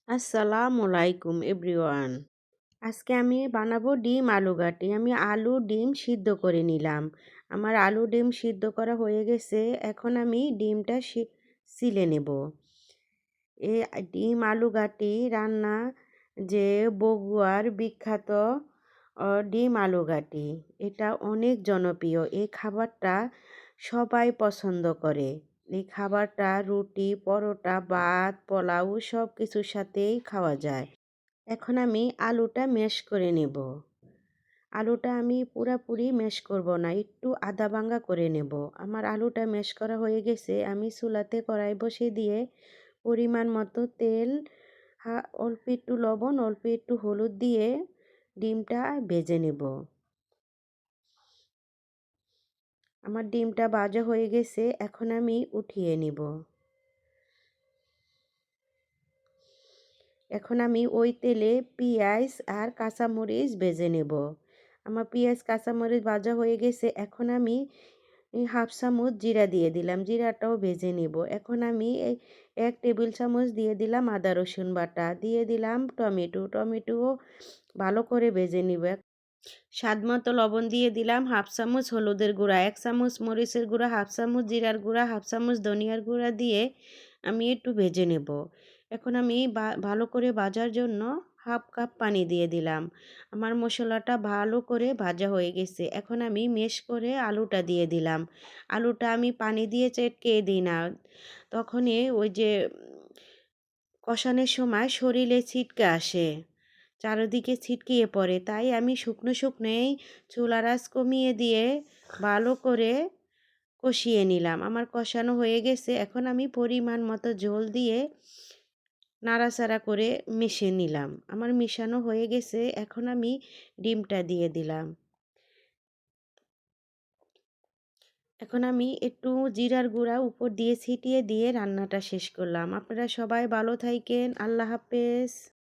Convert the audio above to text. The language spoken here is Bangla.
আসসালামু আলাইকুম এভরিওয়ান। আজকে আমি বানাবো ডিম আলু ঘাটি। আমি আলু ডিম সিদ্ধ করে নিলাম। আমার আলু ডিম সিদ্ধ করা হয়ে গেছে। এখন আমি ডিমটা ছিলে নেব। এই ডিম আলু ঘাটি রান্না যে বগুড়ার বিখ্যাত ডিম আলু ঘাটি। এটা অনেক জনপ্রিয়। এই খাবারটা সবাই পছন্দ করে। এই খাবারটা রুটি, পরোটা, ভাত, পোলাও সব কিছুর সাথেই খাওয়া যায়। এখন আমি আলুটা ম্যাশ করে নেব। আলুটা আমি পুরাপুরি ম্যাশ করব না, একটু আধা ভাঙা করে নেব। আমার আলুটা ম্যাশ করা হয়ে গেছে। আমি চুলাতে কড়াই বসিয়ে দিয়ে পরিমাণ মতো তেল, অল্প একটু লবণ, অল্প একটু হলুদ দিয়ে ডিমটা ভেজে নেব। আমার ডিমটা ভাজা হয়ে গেছে। এখন আমি উঠিয়ে নিব। এখন আমি ওই তেলে পেঁয়াজ আর কাঁচামরিচ ভেজে নেব। আমার পেঁয়াজ কাঁচামরিচ ভাজা হয়ে গেছে। এখন আমি হাফ চামচ জিরা দিয়ে দিলাম। জিরাটাও ভেজে নেব। এখন আমি 1 টেবিল চামচ দিয়ে দিলাম আদা রসুন বাটা, দিয়ে দিলাম টমেটো ভালো করে ভেজে নিব। স্বাদ মতো লবণ দিয়ে দিলাম, হাফ চামচ হলুদের গুঁড়া, 1 চামচ মরিচের গুঁড়া, হাফ চামচ জিরার গুঁড়া, হাফ চামচ ধনিয়ার গুঁড়া দিয়ে আমি একটু ভেজে নেব। এখন আমি ভালো করে ভাজার জন্য হাফ কাপ পানি দিয়ে দিলাম। আমার মশলাটা ভালো করে ভাজা হয়ে গেছে। এখন আমি মেশ করে আলুটা দিয়ে দিলাম। আলুটা আমি পানি দিয়ে চেটকে দিই না, তখনই ওই যে কষানোর সময় শরীরে ছিটকে আসে, চারিদিকে ছিটকিয়ে পড়ে। তাই আমি শুকনো শুকনোই চুলার আঁচ কমিয়ে দিয়ে ভালো করে কষিয়ে নিলাম। আমার কষানো হয়ে গেছে। এখন আমি পরিমাণ মতো ঝোল দিয়ে নাড়াচাড়া করে মিশিয়ে নিলাম। আমার মিশানো হয়ে গেছে। এখন আমি ডিমটা দিয়ে দিলাম। এখন আমি একটু জিরার গুঁড়া উপর দিয়ে ছিটিয়ে দিয়ে রান্নাটা শেষ করলাম। আপনারা সবাই ভালো থাকেন। আল্লাহ হাফেজ।